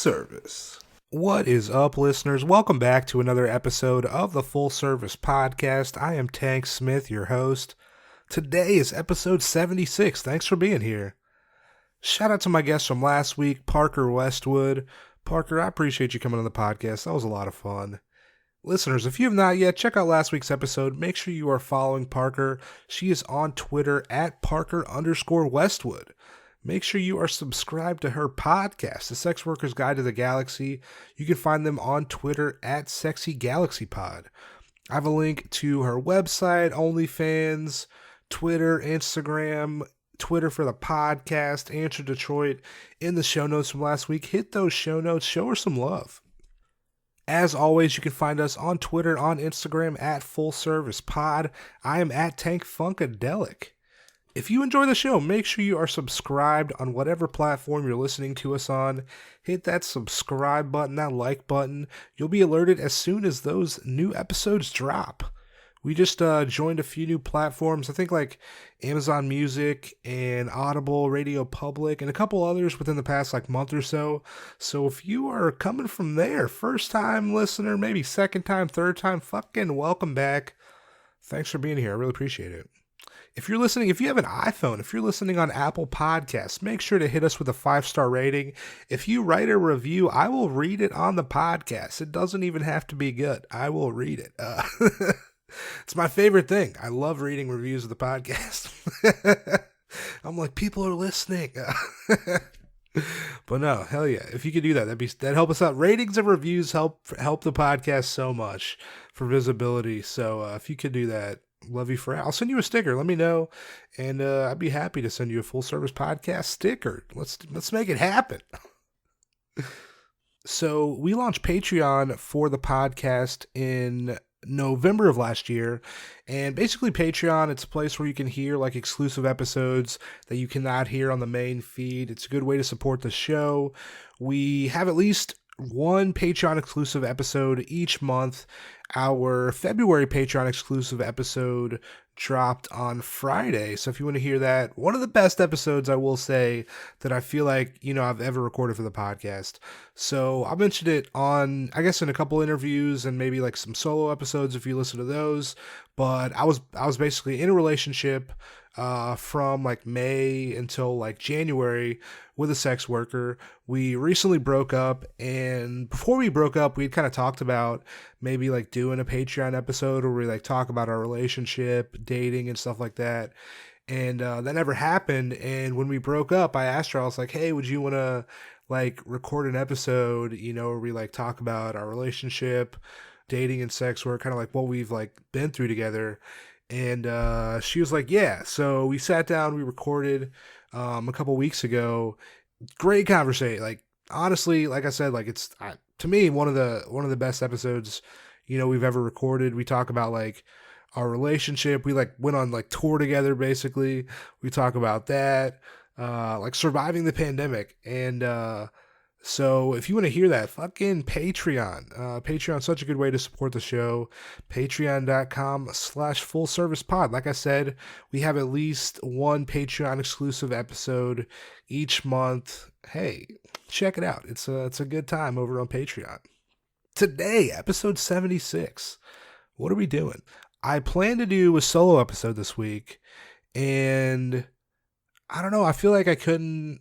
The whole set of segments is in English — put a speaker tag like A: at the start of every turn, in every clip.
A: service. What is up, listeners? Welcome back to another episode of the Full Service Podcast. I am Tank Smith, your host. Today is episode 76. Thanks for being here. Shout out to my guest from last week, Parker Westwood. Parker, I appreciate you coming on the podcast. That was a lot of fun. Listeners, if you have not yet, check out last week's episode. Make sure you are following Parker. She is on Twitter at Parker_Westwood. Make sure you are subscribed to her podcast, The Sex Worker's Guide to the Galaxy. You can find them on Twitter at SexyGalaxyPod. I have a link to her website, OnlyFans, Twitter, Instagram, Twitter for the podcast, Answer Detroit, in the show notes from last week. Hit those show notes. Show her some love. As always, you can find us on Twitter, on Instagram at FullServicePod. I am at TankFunkadelic. If you enjoy the show, make sure you are subscribed on whatever platform you're listening to us on. Hit that subscribe button, that like button. You'll be alerted as soon as those new episodes drop. We just joined a few new platforms, I think like Amazon Music and Audible, Radio Public, and a couple others within the past month or so. So if you are coming from there, first time listener, maybe second time, third time, fucking welcome back. Thanks for being here. I really appreciate it. If you have an iPhone, if you're listening on Apple Podcasts, make sure to hit us with a 5-star rating. If you write a review, I will read it on the podcast. It doesn't even have to be good. I will read it. It's my favorite thing. I love reading reviews of the podcast. I'm like, people are listening. But no, hell yeah. If you could do that, that'd help us out. Ratings and reviews help the podcast so much for visibility. So if you could do that, love you forever. I'll send you a sticker. Let me know, and I'd be happy to send you a Full Service Podcast sticker. Let's make it happen. So we launched Patreon for the podcast in November of last year, and basically Patreon, it's a place where you can hear exclusive episodes that you cannot hear on the main feed. It's a good way to support the show. We have at least one Patreon exclusive episode each month. Our February Patreon exclusive episode dropped on Friday. So if you want to hear that, one of the best episodes, I will say, that I feel like, I've ever recorded for the podcast. So I mentioned it on, I guess, in a couple interviews and maybe some solo episodes if you listen to those. But I was basically in a relationship from May until January with a sex worker. We recently broke up, and before we broke up, we had kind of talked about maybe doing a Patreon episode where we talk about our relationship, dating, and stuff like that. And that never happened. And when we broke up, I asked her, I was like, hey, would you want to record an episode, where we talk about our relationship, dating, and sex work, kind of what we've been through together. And she was like, yeah. So we sat down, we recorded a couple weeks ago. Great conversation. Honestly, like I said, it's to me one of the best episodes we've ever recorded. We talk about our relationship. We went on tour together. Basically, we talk about that, surviving the pandemic. And so if you want to hear that, fucking Patreon. Patreon's such a good way to support the show. Patreon.com/fullservicepod. Like I said, we have at least one Patreon exclusive episode each month. Hey, check it out. It's a good time over on Patreon. Today, episode 76. What are we doing? I plan to do a solo episode this week, and I don't know. I feel like I couldn't.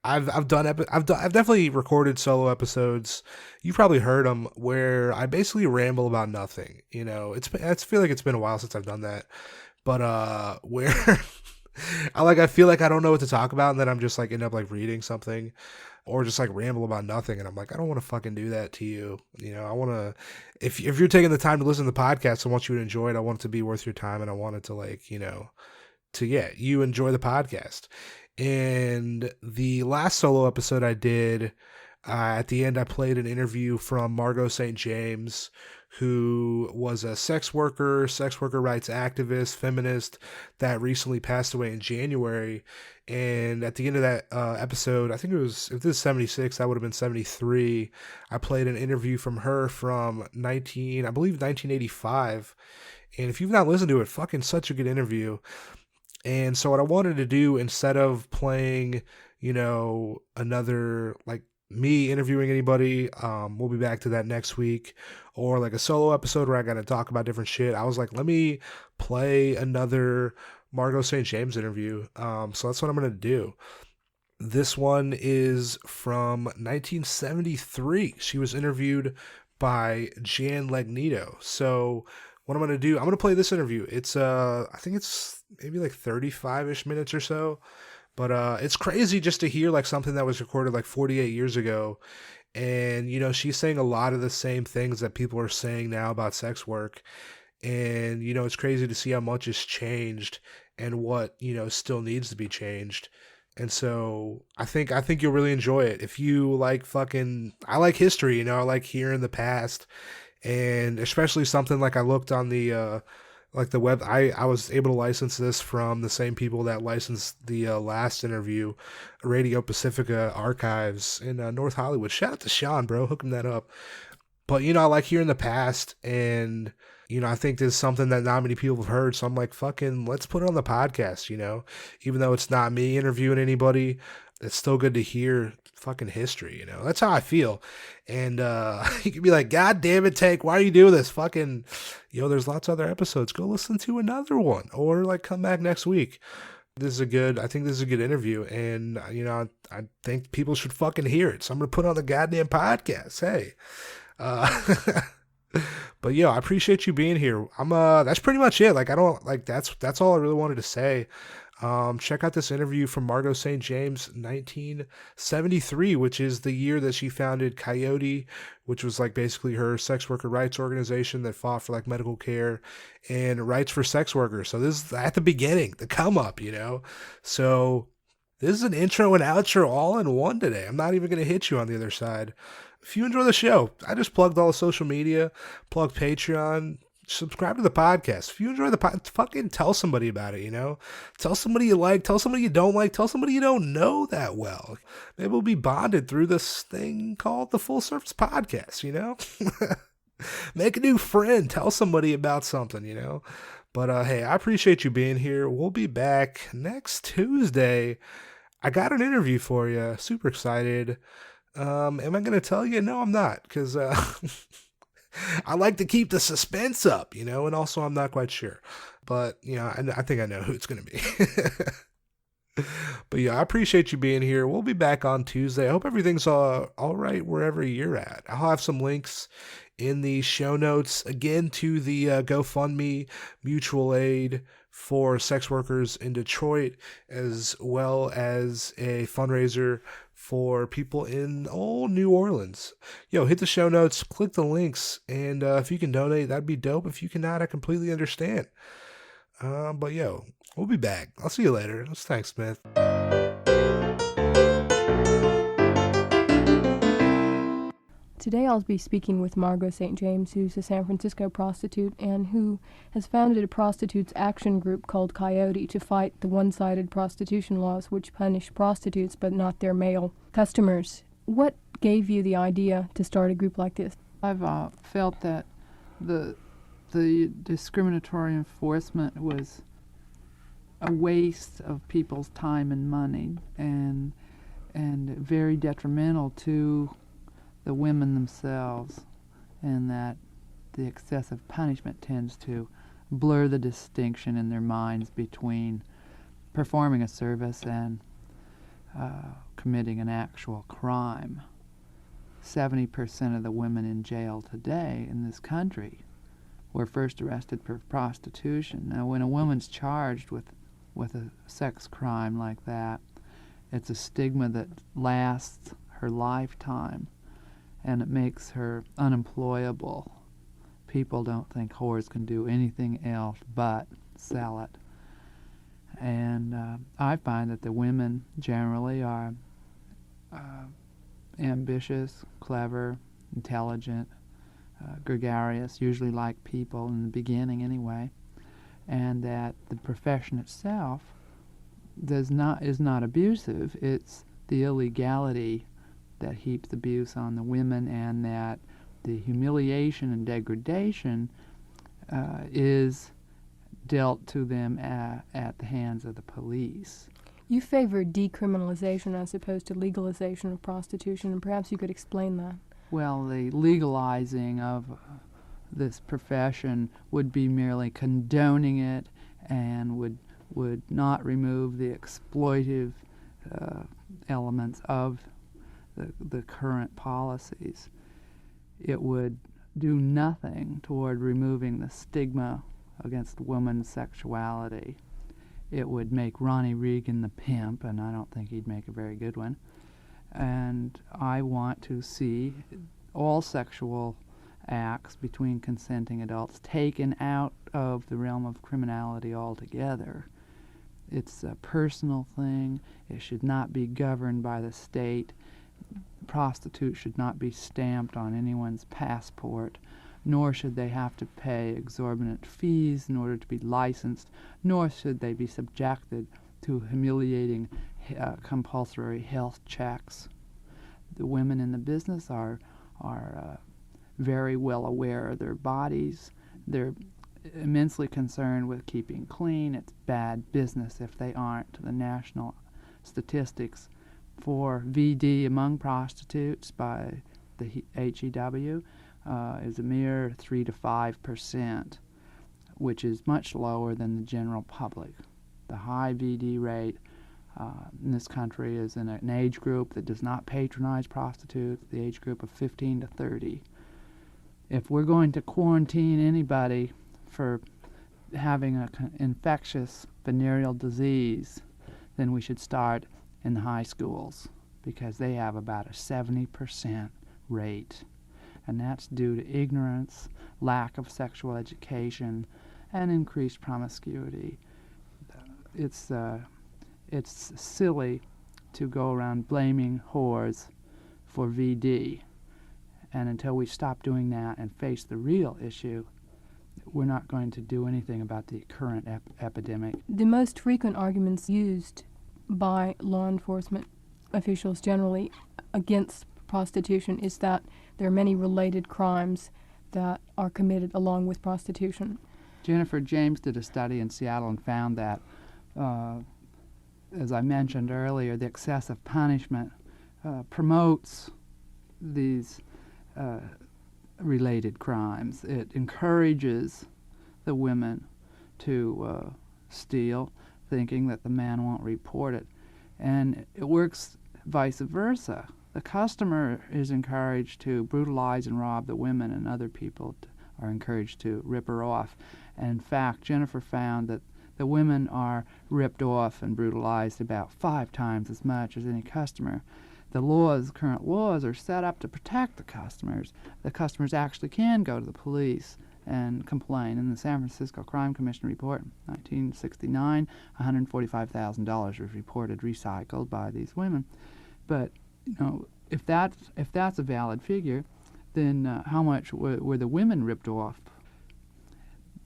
A: I've definitely recorded solo episodes. You probably heard them where I basically ramble about nothing. I feel like it's been a while since I've done that, but where I feel like I don't know what to talk about, and then I'm just end up reading something, or just ramble about nothing, and I'm I don't want to fucking do that to you. I want to, if you're taking the time to listen to the podcast, I want you to enjoy it. I want it to be worth your time, and I want it to you enjoy the podcast. And the last solo episode I did, at the end, I played an interview from Margo St. James, who was a sex worker rights activist, feminist, that recently passed away in January. And at the end of that episode, I think it was, if this is 76, that would have been 73. I played an interview from her from 1985. And if you've not listened to it, fucking such a good interview. And so what I wanted to do, instead of playing, another me interviewing anybody. We'll be back to that next week, or like a solo episode where I got to talk about different shit. I was like, let me play another Margo St. James interview. So that's what I'm gonna do. This one is from 1973. She was interviewed by Jan Legnito. So what I'm gonna do, I'm gonna play this interview. It's I think it's maybe like 35-ish minutes or so. But it's crazy just to hear like something that was recorded like 48 years ago. And, she's saying a lot of the same things that people are saying now about sex work. And, it's crazy to see how much has changed and what, still needs to be changed. And so I think you'll really enjoy it. If you like I like history, I like hearing the past, and especially something like I looked on the web. I was able to license this from the same people that licensed the last interview, Radio Pacifica Archives in North Hollywood. Shout out to Sean, bro, hooking that up. But I like hearing the past, and I think this is something that not many people have heard. So I'm like, fucking, let's put it on the podcast. Even though it's not me interviewing anybody, it's still good to hear fucking history. That's how I feel. And you could be like, God damn it, Tank, why are you doing this? Fucking, there's lots of other episodes. Go listen to another one, or like come back next week. I think this is a good interview, and I think people should fucking hear it. So I'm gonna put it on the goddamn podcast. Hey. But I appreciate you being here. That's pretty much it. Like, I don't like, that's all I really wanted to say. Check out this interview from Margo St. James, 1973, which is the year that she founded Coyote, which was like basically her sex worker rights organization that fought for like medical care and rights for sex workers. So this is at the beginning, the come up, So this is an intro and outro all in one today. I'm not even going to hit you on the other side. If you enjoy the show, I just plugged all the social media, plugged Patreon, subscribe to the podcast. If you enjoy the podcast, fucking tell somebody about it, Tell somebody you like, tell somebody you don't like, tell somebody you don't know that well. Maybe we'll be bonded through this thing called the Full Service Podcast, Make a new friend, tell somebody about something, But hey, I appreciate you being here. We'll be back next Tuesday. I got an interview for you. Super excited. Am I going to tell you? No, I'm not, because I like to keep the suspense up, and also I'm not quite sure. But, I think I know who it's going to be. But I appreciate you being here. We'll be back on Tuesday. I hope everything's all right wherever you're at. I'll have some links in the show notes, again, to the GoFundMe mutual aid for sex workers in Detroit, as well as a fundraiser for people in old New Orleans. Hit the show notes, click the links, and if you can donate, that'd be dope. If you cannot, I completely understand. But we'll be back. I'll see you later. Thanks, Smith.
B: Today I'll be speaking with Margo St. James, who's a San Francisco prostitute and who has founded a prostitutes action group called Coyote to fight the one-sided prostitution laws which punish prostitutes but not their male customers. What gave you the idea to start a group like this?
C: I've felt that the discriminatory enforcement was a waste of people's time and money, and very detrimental to the women themselves, and that the excessive punishment tends to blur the distinction in their minds between performing a service and committing an actual crime. 70% of the women in jail today in this country were first arrested for prostitution. Now, when a woman's charged with a sex crime like that, it's a stigma that lasts her lifetime, and it makes her unemployable. People don't think whores can do anything else but sell it. And I find that the women generally are ambitious, clever, intelligent, gregarious, usually like people in the beginning anyway, and that the profession itself is not abusive. It's the illegality that heaps abuse on the women, and that the humiliation and degradation is dealt to them at the hands of the police.
B: You favor decriminalization as opposed to legalization of prostitution, and perhaps you could explain that.
C: Well, the legalizing of this profession would be merely condoning it and would not remove the exploitive elements of the current policies. It would do nothing toward removing the stigma against women's sexuality. It would make Ronnie Reagan the pimp, and I don't think he'd make a very good one. And I want to see all sexual acts between consenting adults taken out of the realm of criminality altogether. It's a personal thing. It should not be governed by the state. Prostitute should not be stamped on anyone's passport, nor should they have to pay exorbitant fees in order to be licensed, nor should they be subjected to humiliating compulsory health checks. The women in the business are very well aware of their bodies. They're immensely concerned with keeping clean. It's bad business if they aren't. The national statistics for VD among prostitutes by the HEW is a mere 3 to 5%, which is much lower than the general public. The high VD rate in this country is in an age group that does not patronize prostitutes, the age group of 15 to 30. If we're going to quarantine anybody for having an infectious venereal disease, then we should start in the high schools, because they have about a 70% rate. And that's due to ignorance, lack of sexual education, and increased promiscuity. It's silly to go around blaming whores for VD. And until we stop doing that and face the real issue, we're not going to do anything about the current epidemic.
B: The most frequent arguments used by law enforcement officials generally against prostitution is that there are many related crimes that are committed along with prostitution.
C: Jennifer James did a study in Seattle and found that, as I mentioned earlier, the excessive punishment promotes these related crimes. It encourages the women to steal, thinking that the man won't report it. And it works vice versa. The customer is encouraged to brutalize and rob the women, and other people are encouraged to rip her off. And in fact, Jennifer found that the women are ripped off and brutalized about 5 times as much as any customer. The current laws are set up to protect the customers. The customers actually can go to the police and complain. In the San Francisco Crime Commission report, 1969, $145,000 was reported recycled by these women. But if that's a valid figure, then how much were the women ripped off?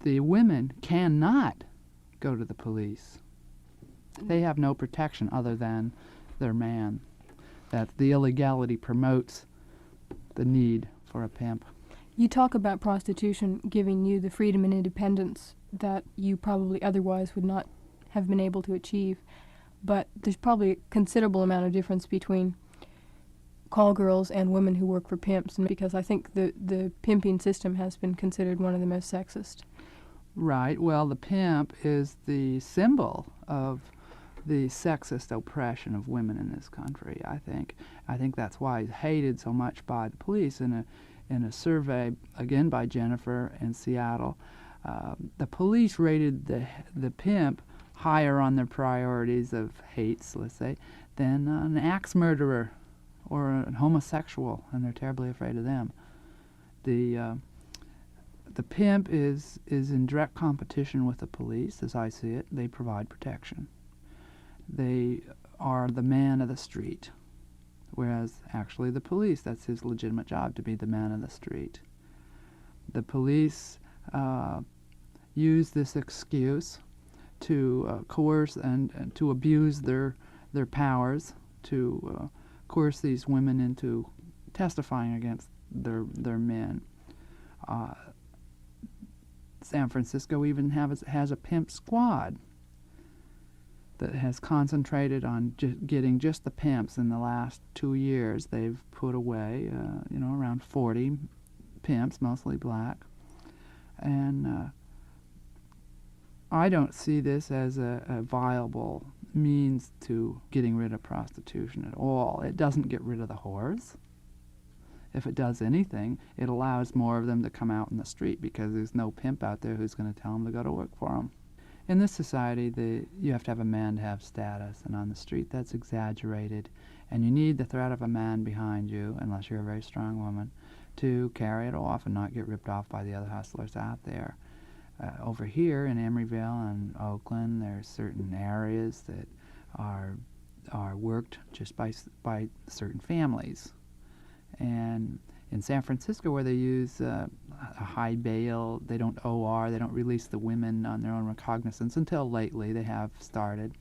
C: The women cannot go to the police. They have no protection other than their man. That the illegality promotes the need for a pimp.
B: You talk about prostitution giving you the freedom and independence that you probably otherwise would not have been able to achieve, but there's probably a considerable amount of difference between call girls and women who work for pimps, and because I think the pimping system has been considered one of the most sexist.
C: Right. Well, the pimp is the symbol of the sexist oppression of women in this country, I think. I think that's why he's hated so much by the police. In a survey, again by Jennifer in Seattle, the police rated the pimp higher on their priorities of hates, let's say, than an axe murderer or a homosexual, and they're terribly afraid of them. The pimp is in direct competition with the police, as I see it. They provide protection. They are the man of the street, whereas actually the police, that's his legitimate job, to be the man of the street. The police use this excuse to coerce and to abuse their powers, to coerce these women into testifying against their men. San Francisco even has a pimp squad. that has concentrated on getting just the pimps. In the last 2 years, they've put away, around 40 pimps, mostly black. And I don't see this as a viable means to getting rid of prostitution at all. It doesn't get rid of the whores. If it does anything, it allows more of them to come out in the street because there's no pimp out there who's going to tell them to go to work for them. In this society, you have to have a man to have status, and on the street that's exaggerated, and you need the threat of a man behind you, unless you're a very strong woman, to carry it off and not get ripped off by the other hustlers out there. Over here in Emeryville and Oakland, there are certain areas that are worked just by certain families. And in San Francisco, where they use a high bail, they don't OR, they don't release the women on their own recognizance until lately they have started.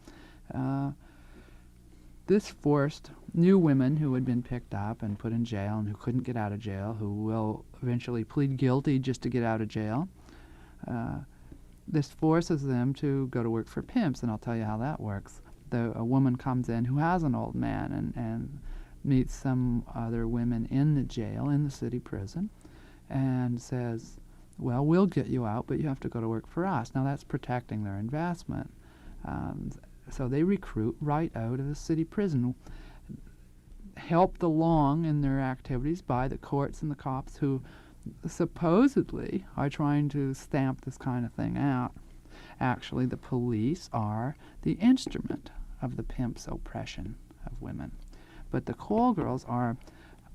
C: This forced new women who had been picked up and put in jail and who couldn't get out of jail, who will eventually plead guilty just to get out of jail. This forces them to go to work for pimps, and I'll tell you how that works. A woman comes in who has an old man and meets some other women in the jail, in the city prison, and says, well, we'll get you out, but you have to go to work for us. Now that's protecting their investment. So they recruit right out of the city prison, helped along in their activities by the courts and the cops who supposedly are trying to stamp this kind of thing out. Actually, the police are the instrument of the pimp's oppression of women. But the call girls are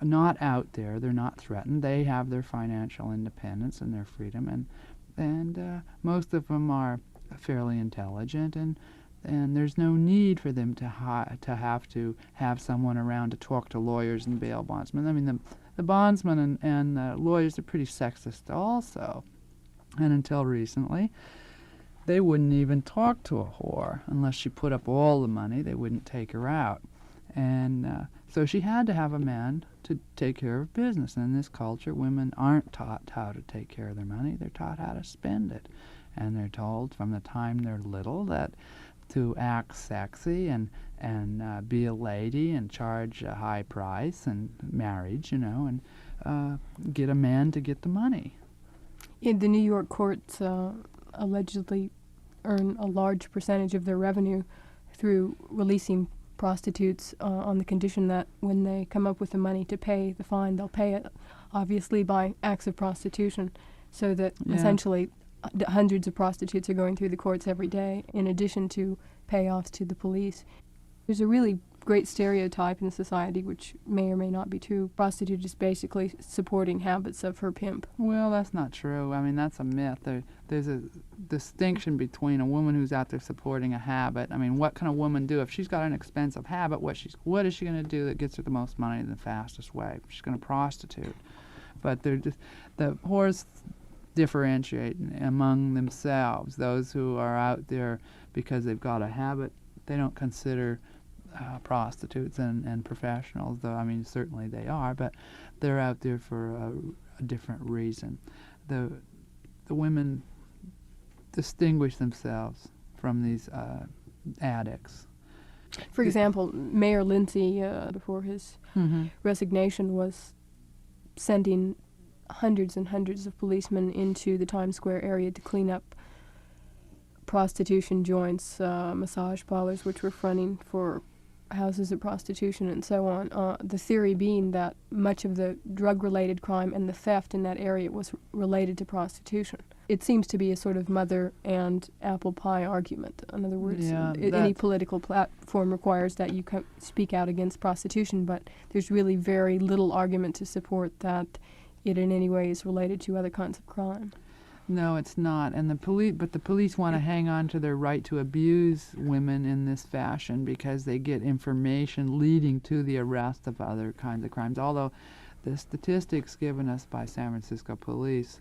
C: not out there. They're not threatened. They have their financial independence and their freedom, and most of them are fairly intelligent, and there's no need for them to have to have someone around to talk to lawyers and bail bondsmen. I mean, the bondsmen and lawyers are pretty sexist also, and until recently, they wouldn't even talk to a whore unless she put up all the money. They wouldn't take her out. And so she had to have a man to take care of business. And in this culture, women aren't taught how to take care of their money. They're taught how to spend it. And they're told from the time they're little that to act sexy and be a lady and charge a high price and marriage, and get a man to get the money.
B: In the New York courts allegedly earn a large percentage of their revenue through releasing prostitutes on the condition that when they come up with the money to pay the fine, they'll pay it obviously by acts of prostitution, so that essentially hundreds of prostitutes are going through the courts every day in addition to payoffs to the police. There's a really great stereotype in society, which may or may not be true. Prostitute is basically supporting habits of her pimp.
C: Well, that's not true. I mean, that's a myth. There's a distinction between a woman who's out there supporting a habit. I mean, what can a woman do if she's got an expensive habit? What is she going to do that gets her the most money the fastest way? She's going to prostitute. But the whores differentiate among themselves. Those who are out there because they've got a habit, they don't consider prostitutes and professionals, though I mean certainly they are, but they're out there for a different reason. The women distinguish themselves from these addicts.
B: For example, Mayor Lindsay, before his resignation, was sending hundreds and hundreds of policemen into the Times Square area to clean up prostitution joints, massage parlors, which were fronting for houses of prostitution and so on. The theory being that much of the drug-related crime and the theft in that area was related to prostitution. It seems to be a sort of mother and apple pie argument. In other words, any political platform requires that you speak out against prostitution, but there's really very little argument to support that it in any way is related to other kinds of crime.
C: No, it's not. And the police want to hang on to their right to abuse women in this fashion because they get information leading to the arrest of other kinds of crimes. Although the statistics given us by San Francisco police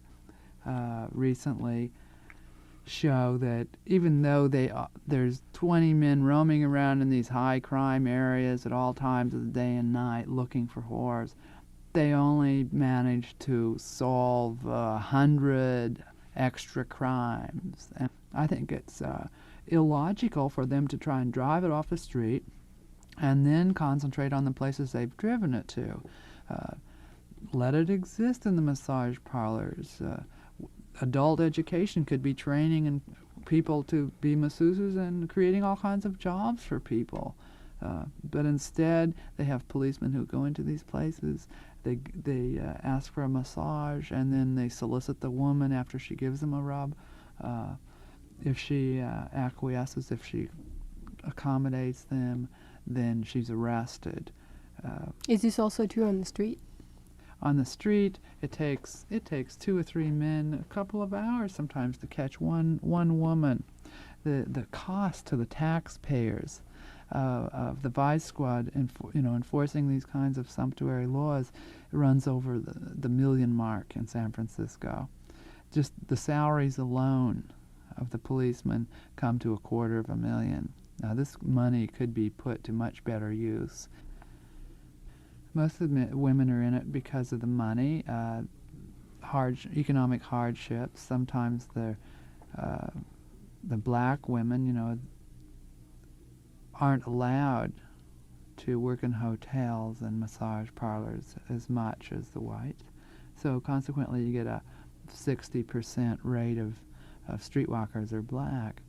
C: recently show that even though there's 20 men roaming around in these high crime areas at all times of the day and night looking for whores, they only manage to solve 100 extra crimes. And I think illogical for them to try and drive it off the street and then concentrate on the places they've driven it to. Let it exist in the massage parlors. Adult education could be training and people to be masseuses and creating all kinds of jobs for people. But instead, they have policemen who go into these places. They ask for a massage, and then they solicit the woman after she gives them a rub. If she acquiesces, if she accommodates them, then she's arrested.
B: Is this also true on the street?
C: On the street, it takes 2 or 3 men a couple of hours sometimes to catch one woman. The cost to the taxpayers of the Vice Squad enforcing these kinds of sumptuary laws runs over the million mark in San Francisco. Just the salaries alone of the policemen come to $250,000. Now this money could be put to much better use. Most of the women are in it because of the money, economic hardships. Sometimes the black women, aren't allowed to work in hotels and massage parlors as much as the white. So consequently, you get a 60% rate of streetwalkers are black,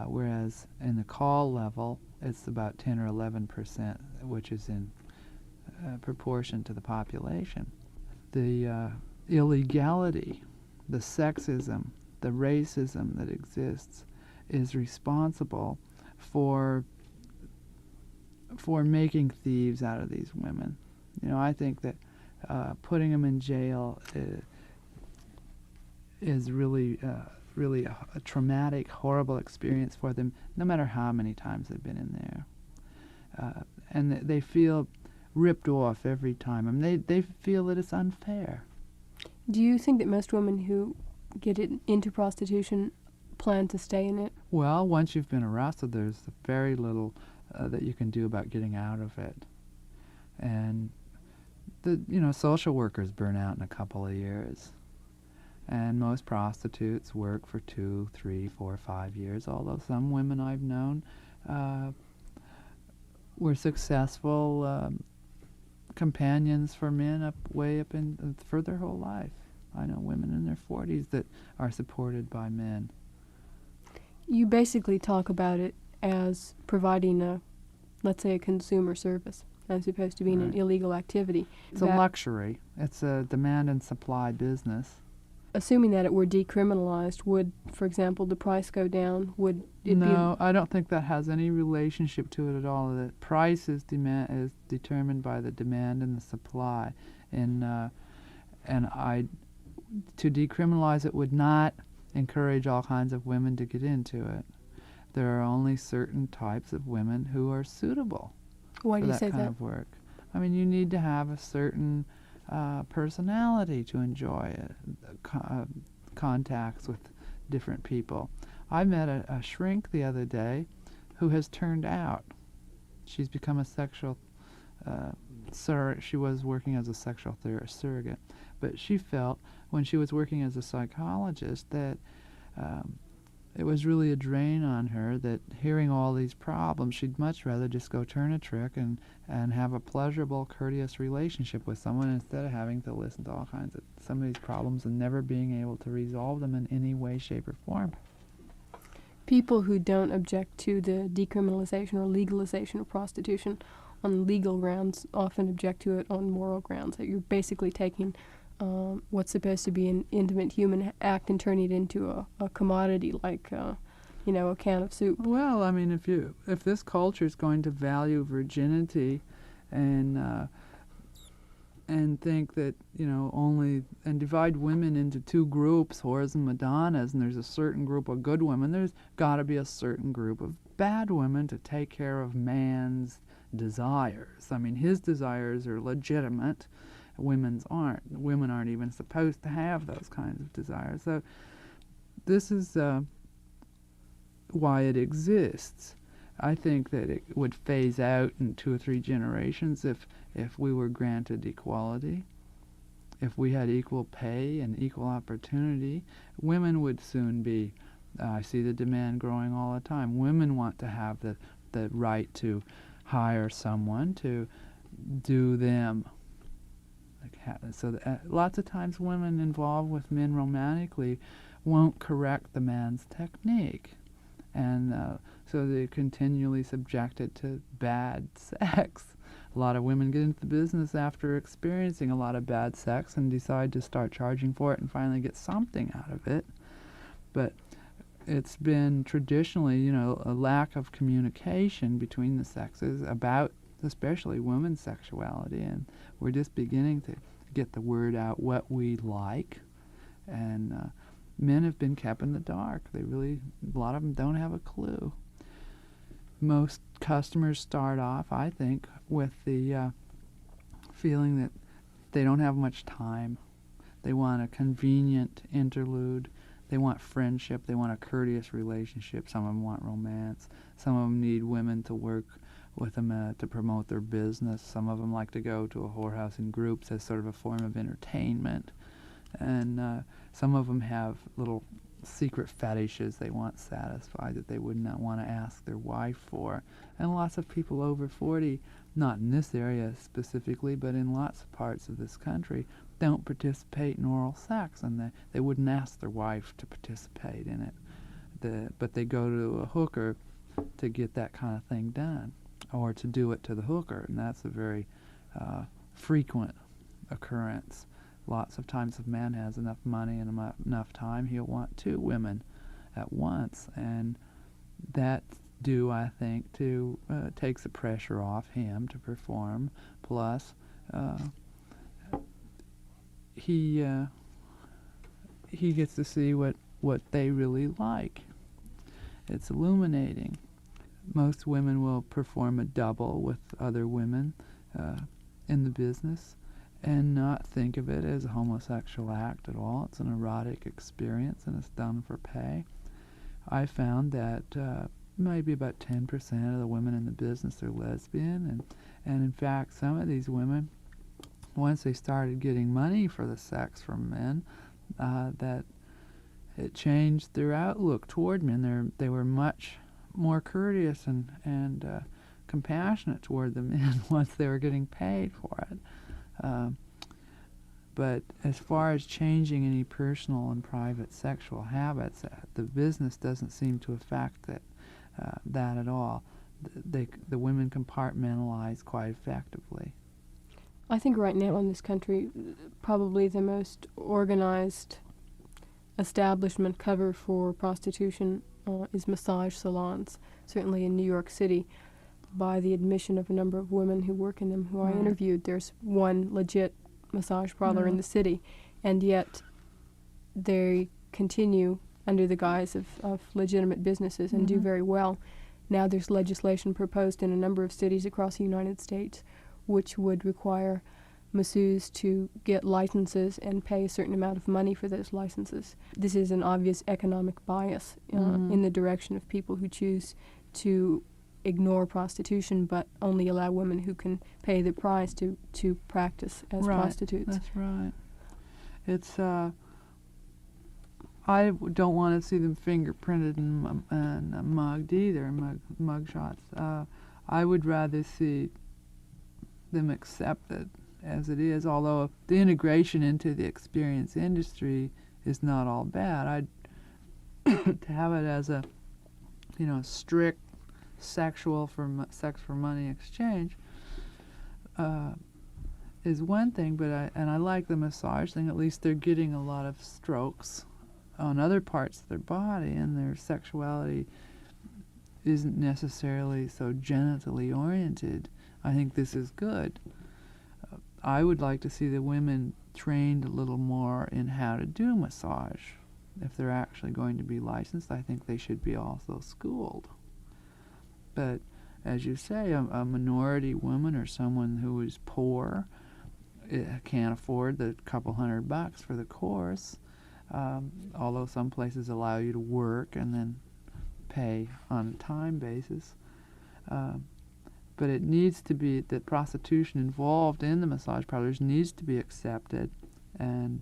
C: whereas in the call level, it's about 10 or 11%, which is in proportion to the population. The illegality, the sexism, the racism that exists is responsible for making thieves out of these women. I think that putting them in jail is really a traumatic, horrible experience for them, no matter how many times they've been in there. And they feel ripped off every time. I mean, they feel that it's unfair.
B: Do you think that most women who get into prostitution plan to stay in it?
C: Well, once you've been arrested, there's very little that you can do about getting out of it. And social workers burn out in a couple of years. And most prostitutes work for 2, 3, 4, 5 years, although some women I've known were successful companions for men way up for their whole life. I know women in their 40s that are supported by men.
B: You basically talk about it as providing let's say a consumer service, as opposed to being an illegal activity.
C: It's a luxury. It's a demand and supply business.
B: Assuming that it were decriminalized, would, for example, the price go down? Would it
C: No, I don't think that has any relationship to it at all. The price is determined by the demand and the supply, and to decriminalize it would not encourage all kinds of women to get into it. There are only certain types of women who are suitable
B: Why
C: for
B: do you
C: that
B: say
C: kind
B: that?
C: of work. I mean, you need to have a certain personality to enjoy contacts with different people. I met a shrink the other day who has turned out. She's become a sexual she was working as a sexual surrogate, but she felt when she was working as a psychologist that it was really a drain on her, that hearing all these problems, she'd much rather just go turn a trick and have a pleasurable, courteous relationship with someone instead of having to listen to all kinds of some of these problems and never being able to resolve them in any way, shape, or form.
B: People who don't object to the decriminalization or legalization of prostitution on legal grounds often object to it on moral grounds, that you're basically taking what's supposed to be an intimate human act and turning it into a commodity like a can of soup.
C: Well, I mean, if this culture is going to value virginity and think that and divide women into 2 groups, whores and madonnas, and there's a certain group of good women, there's got to be a certain group of bad women to take care of man's desires. I mean, his desires are legitimate. Women's aren't. Women aren't even supposed to have those kinds of desires. So this is why it exists. I think that it would phase out in 2 or 3 generations if we were granted equality. If we had equal pay and equal opportunity, women would soon be I see the demand growing all the time. Women want to have the right to hire someone to do them. Lots of times women involved with men romantically won't correct the man's technique. And so they're continually subjected to bad sex. A lot of women get into the business after experiencing a lot of bad sex and decide to start charging for it and finally get something out of it. But it's been traditionally, a lack of communication between the sexes about especially women's sexuality, and we're just beginning to get the word out what we like, and men have been kept in the dark. A lot of them don't have a clue. Most customers start off, I think, with the feeling that they don't have much time. They want a convenient interlude. They want friendship. They want a courteous relationship. Some of them want romance. Some of them need women to work with them to promote their business. Some of them like to go to a whorehouse in groups as sort of a form of entertainment. And some of them have little secret fetishes they want satisfied that they would not want to ask their wife for. And lots of people over 40, not in this area specifically, but in lots of parts of this country, don't participate in oral sex, and they wouldn't ask their wife to participate in it. But they go to a hooker to get that kind of thing done, or to do it to the hooker, and that's a very frequent occurrence. Lots of times if a man has enough money and enough time, he'll want 2 women at once, and that's due, I think, to takes the pressure off him to perform, plus he gets to see what they really like. It's illuminating. Most women will perform a double with other women in the business and not think of it as a homosexual act at all. It's an erotic experience, and it's done for pay. I found that maybe about 10% of the women in the business are lesbian, and in fact some of these women, once they started getting money for the sex from men, that it changed their outlook toward men. They were much more courteous and compassionate toward the men once they were getting paid for it. But as far as changing any personal and private sexual habits, the business doesn't seem to affect that at all. The women compartmentalize quite effectively.
B: I think right now in this country, probably the most organized establishment cover for prostitution is massage salons. Certainly in New York City, by the admission of a number of women who work in them who I interviewed, there's one legit massage parlor in the city, and yet they continue under the guise of legitimate businesses and do very well. Now there's legislation proposed in a number of cities across the United States which would require masseuses to get licenses and pay a certain amount of money for those licenses. This is an obvious economic bias in the direction of people who choose to ignore prostitution but only allow women who can pay the price to practice as prostitutes.
C: That's right. It's I don't want to see them fingerprinted and mugged either, mug shots. I would rather see them accepted as it is, although the integration into the experience industry is not all bad. I'd to have it as a strict sex for money exchange is one thing, but I like the massage thing. At least they're getting a lot of strokes on other parts of their body, and their sexuality isn't necessarily so genitally oriented. I think this is good. I would like to see the women trained a little more in how to do massage. If they're actually going to be licensed, I think they should be also schooled. But as you say, a minority woman or someone who is poor can't afford the couple $100 for the course, although some places allow you to work and then pay on a time basis. But it needs to be that prostitution involved in the massage parlors needs to be accepted, and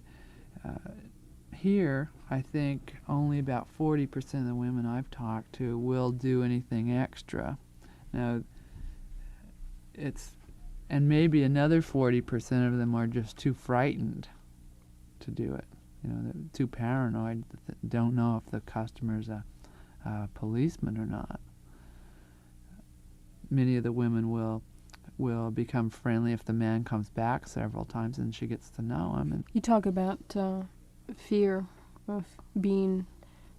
C: here, I think only about 40% of the women I've talked to will do anything extra. Now, and maybe another 40% of them are just too frightened to do it. They're too paranoid, don't know if the customer's a policeman or not. Many of the women will become friendly if the man comes back several times and she gets to know him. And
B: You talk about fear of being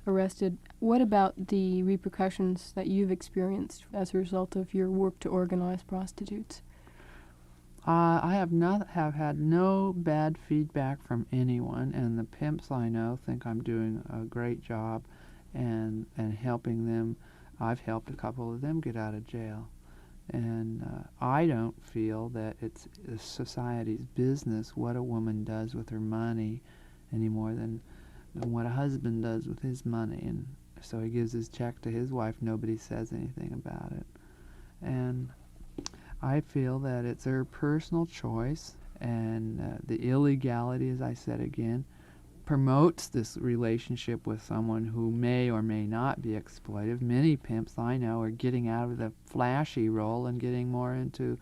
B: arrested. What about the repercussions that you've experienced as a result of your work to organize prostitutes?
C: I have had no bad feedback from anyone, and the pimps I know think I'm doing a great job and helping them. I've helped a couple of them get out of jail. And I don't feel that it's society's business what a woman does with her money any more than what a husband does with his money. And so he gives his check to his wife. Nobody says anything about it. And I feel that it's her personal choice, and the illegality, as I said again, promotes this relationship with someone who may or may not be exploitive. Many pimps I know are getting out of the flashy role and getting more into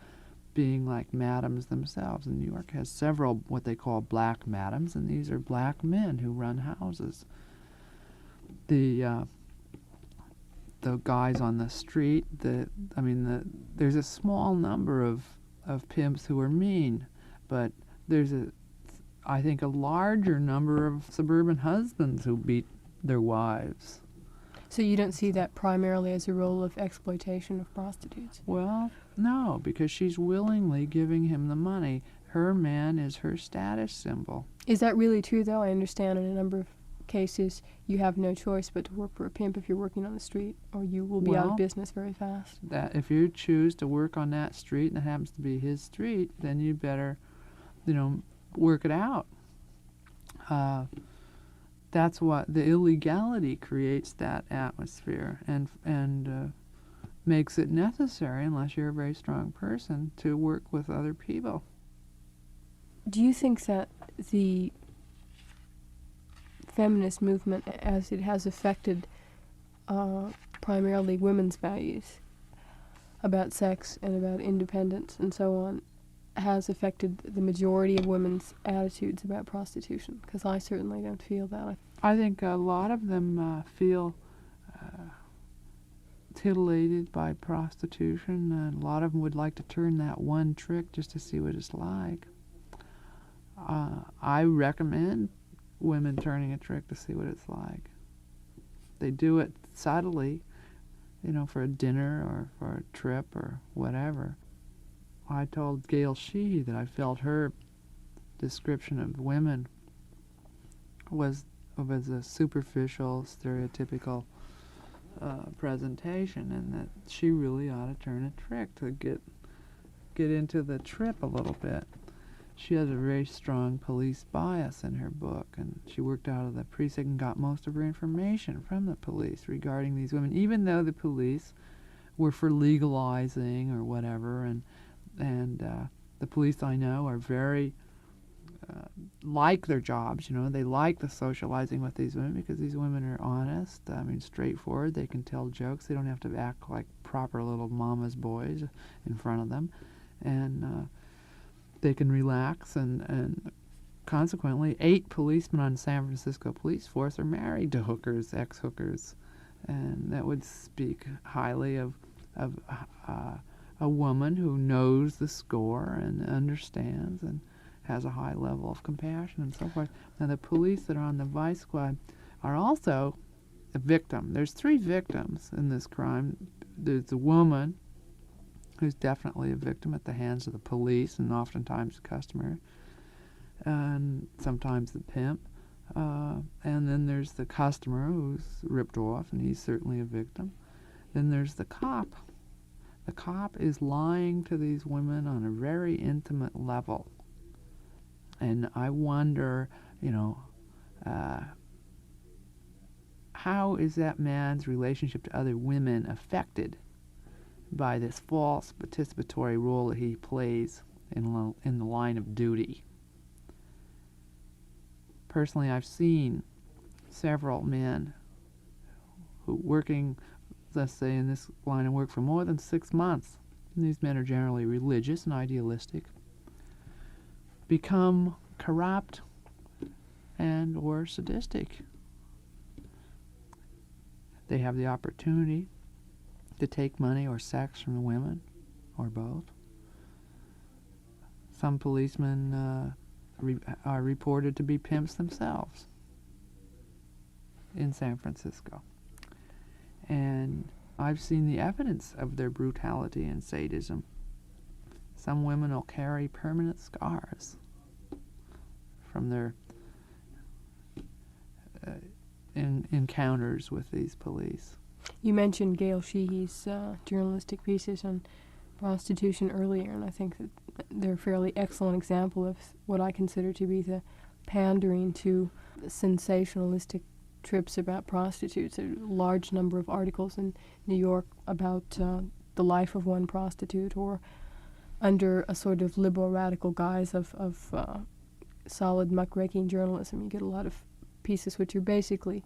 C: being like madams themselves. And New York has several what they call black madams, and these are black men who run houses. The guys on the street, there's a small number of pimps who are mean, but there's I think a larger number of suburban husbands who beat their wives.
B: So you don't see that primarily as a role of exploitation of prostitutes?
C: Well, no, because she's willingly giving him the money. Her man is her status symbol.
B: Is that really true, though? I understand in a number of cases you have no choice but to work for a pimp if you're working on the street, or you will be out of business very fast.
C: That if you choose to work on that street and it happens to be his street, then you better, work it out. That's what the illegality creates, that atmosphere, and makes it necessary, unless you're a very strong person, to work with other people.
B: Do you think that the feminist movement, as it has affected primarily women's values about sex and about independence and so on, has affected the majority of women's attitudes about prostitution? Because I certainly don't feel that.
C: I think a lot of them feel titillated by prostitution, and a lot of them would like to turn that one trick just to see what it's like. I recommend women turning a trick to see what it's like. They do it subtly, for a dinner or for a trip or whatever. I told Gail Sheehy that I felt her description of women was a superficial, stereotypical presentation, and that she really ought to turn a trick to get into the trip a little bit. She has a very strong police bias in her book, and she worked out of the precinct and got most of her information from the police regarding these women, even though the police were for legalizing or whatever, and the police I know are very like their jobs. They like the socializing with these women because these women are honest, straightforward. They can tell jokes. They don't have to act like proper little mama's boys in front of them, and they can relax, and consequently 8 policemen on San Francisco police force are married to hookers, ex-hookers, and that would speak highly of a woman who knows the score and understands and has a high level of compassion and so forth. Now, the police that are on the Vice Squad are also a victim. There's 3 victims in this crime. There's a woman who's definitely a victim at the hands of the police and oftentimes the customer, and sometimes the pimp. And then there's the customer who's ripped off, and he's certainly a victim. Then there's the cop. The cop is lying to these women on a very intimate level. And I wonder, how is that man's relationship to other women affected by this false participatory role that he plays in the line of duty? Personally, I've seen several men who working, let's say, in this line of work for more than 6 months, and these men are generally religious and idealistic, become corrupt and or sadistic. They have the opportunity to take money or sex from the women, or both. Some policemen are reported to be pimps themselves in San Francisco. And I've seen the evidence of their brutality and sadism. Some women will carry permanent scars from their encounters with these police.
B: You mentioned Gail Sheehy's journalistic pieces on prostitution earlier, and I think that they're a fairly excellent example of what I consider to be the pandering to sensationalistic trips about prostitutes. A large number of articles in New York about the life of one prostitute, or under a sort of liberal radical guise of solid muckraking journalism. You get a lot of pieces which are basically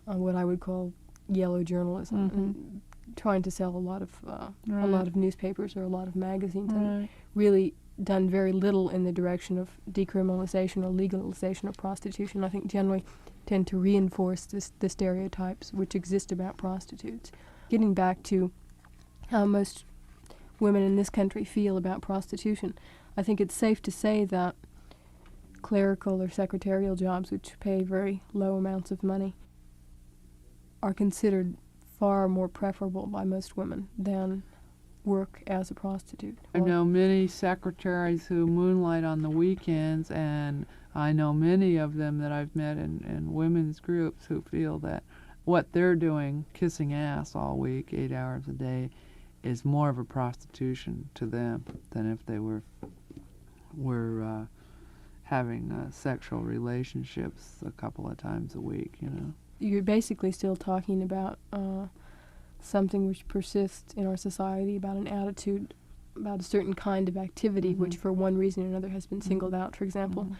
B: what I would call yellow journalism, and trying to sell a lot of newspapers or a lot of magazines, and really done very little in the direction of decriminalization or legalization of prostitution. I think generally tend to reinforce the stereotypes which exist about prostitutes. Getting back to how most women in this country feel about prostitution, I think it's safe to say that clerical or secretarial jobs, which pay very low amounts of money, are considered far more preferable by most women than work as a prostitute.
C: I know many secretaries who moonlight on the weekends, and I know many of them that I've met in women's groups who feel that what they're doing, kissing ass all week, 8 hours a day, is more of a prostitution to them than if they were having sexual relationships a couple of times a week, you know.
B: You're basically still talking about something which persists in our society, about an attitude about a certain kind of activity which for one reason or another has been singled out. For example,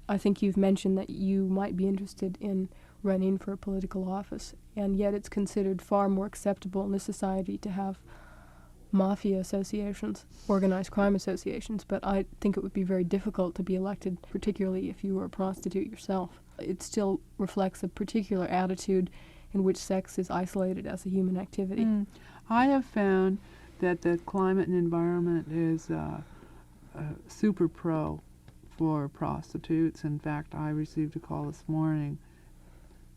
B: I think you've mentioned that you might be interested in running for a political office, and yet it's considered far more acceptable in this society to have mafia associations, organized crime associations, but I think it would be very difficult to be elected, particularly if you were a prostitute yourself. It still reflects a particular attitude in which sex is isolated as a human activity.
C: I have found that the climate and environment is super pro for prostitutes. In fact, I received a call this morning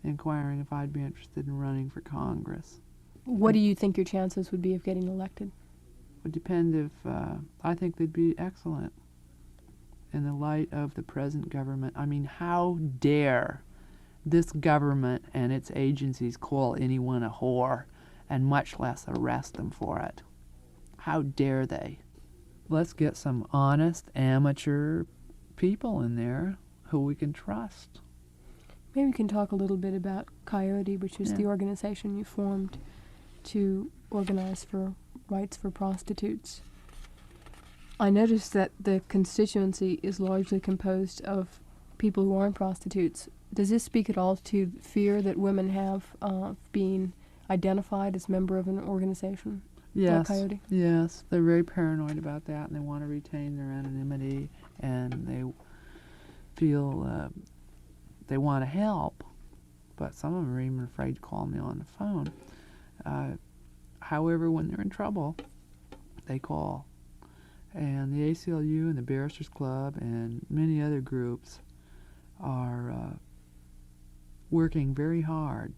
C: inquiring if I'd be interested in running for Congress.
B: What do you think your chances would be of getting elected?
C: Would depend if I think they'd be excellent in the light of the present government. I mean, how dare this government and its agencies call anyone a whore, and much less arrest them for it? How dare they? Let's get some honest amateur people in there who we can trust.
B: Maybe we can talk a little bit about Coyote, which is the organization you formed to organize for rights for prostitutes. I noticed that the constituency is largely composed of people who aren't prostitutes. Does this speak at all to fear that women have of being identified as member of an organization like Coyote?
C: Yes, they're very paranoid about that, and they want to retain their anonymity, and they feel they want to help, but some of them are even afraid to call me on the phone. However, when they're in trouble, they call. And the ACLU and the Barristers Club and many other groups are working very hard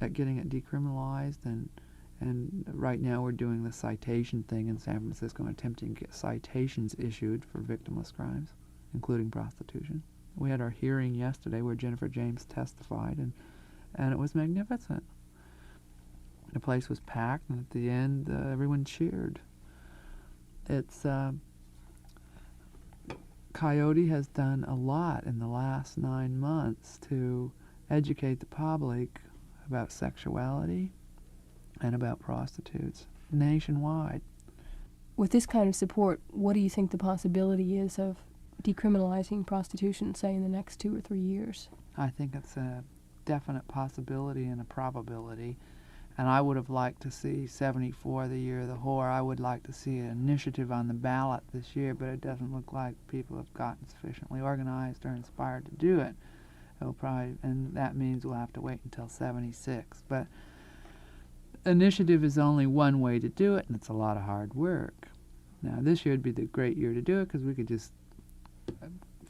C: at getting it decriminalized, and right now we're doing the citation thing in San Francisco and attempting to get citations issued for victimless crimes, including prostitution. We had our hearing yesterday where Jennifer James testified, and it was magnificent. The place was packed, and at the end, everyone cheered. It's Coyote has done a lot in the last 9 months to educate the public about sexuality and about prostitutes nationwide.
B: With this kind of support, what do you think the possibility is of decriminalizing prostitution, say, in the next 2 or 3 years?
C: I think it's definite possibility and a probability. And I would have liked to see 74, the year of the whore. I would like to see an initiative on the ballot this year, but it doesn't look like people have gotten sufficiently organized or inspired to do it. It'll probably, and that means we'll have to wait until 76. But initiative is only one way to do it, and it's a lot of hard work. Now, this year would be the great year to do it because we could just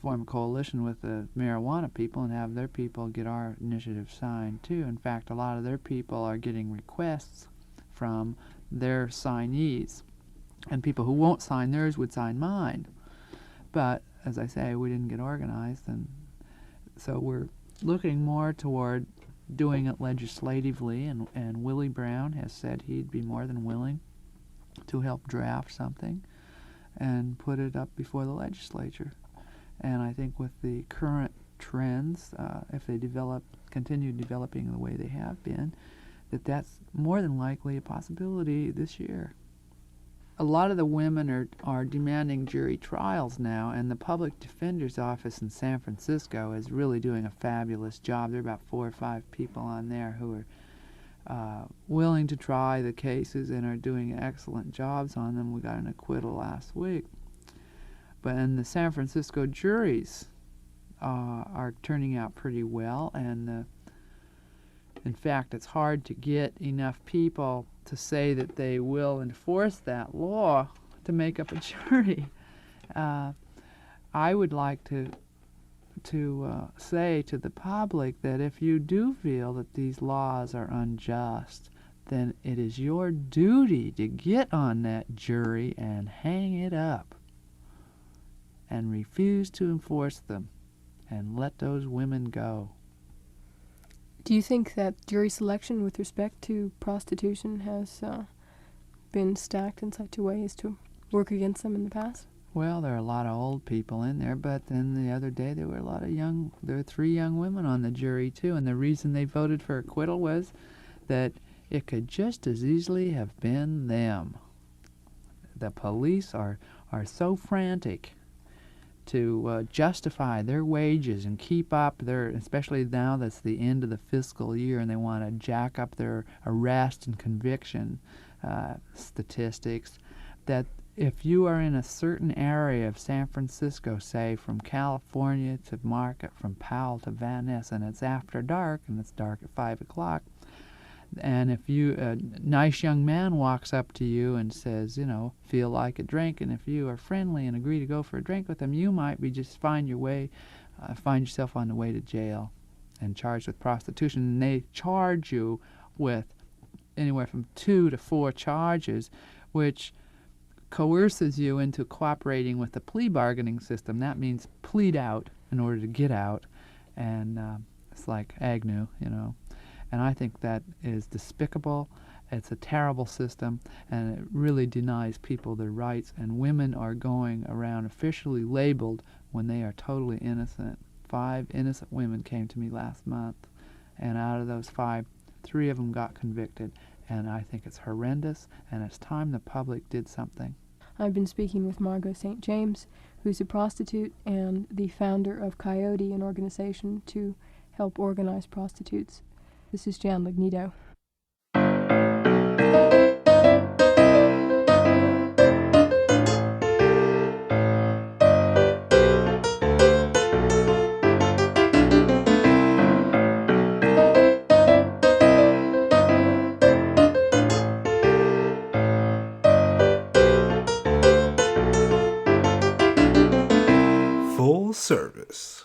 C: form a coalition with the marijuana people and have their people get our initiative signed too. In fact, a lot of their people are getting requests from their signees, and people who won't sign theirs would sign mine. But as I say, we didn't get organized, and so we're looking more toward doing it legislatively, and Willie Brown has said he'd be more than willing to help draft something and put it up before the legislature. And I think with the current trends, if they continue developing the way they have been, that's more than likely a possibility this year. A lot of the women are demanding jury trials now, and the public defender's office in San Francisco is really doing a fabulous job. There are about 4 or 5 people on there who are willing to try the cases and are doing excellent jobs on them. We got an acquittal last week. But in the San Francisco juries are turning out pretty well, and in fact, it's hard to get enough people to say that they will enforce that law to make up a jury. I would like to say to the public that if you do feel that these laws are unjust, then it is your duty to get on that jury and hang it up and refuse to enforce them and let those women go.
B: Do you think that jury selection with respect to prostitution has been stacked in such a way as to work against them in the past?
C: Well, there are a lot of old people in there, but then the other day there were there were 3 young women on the jury too, and the reason they voted for acquittal was that it could just as easily have been them. The police are so frantic to justify their wages and keep up especially now that's the end of the fiscal year and they want to jack up their arrest and conviction statistics, that if you are in a certain area of San Francisco, say from California to Market, from Powell to Van Ness, and it's after dark and it's dark at 5 o'clock, and if a nice young man walks up to you and says, feel like a drink, and if you are friendly and agree to go for a drink with him, you might be just find yourself on the way to jail and charged with prostitution. And they charge you with anywhere from 2 to 4 charges, which coerces you into cooperating with the plea bargaining system. That means plead out in order to get out, and it's like Agnew, And I think that is despicable. It's a terrible system, and it really denies people their rights, and women are going around officially labeled when they are totally innocent. 5 innocent women came to me last month, and out of those 5, 3 of them got convicted, and I think it's horrendous, and it's time the public did something.
B: I've been speaking with Margo St. James, who's a prostitute and the founder of Coyote, an organization to help organize prostitutes. This is Jan Lignito.
A: Full service.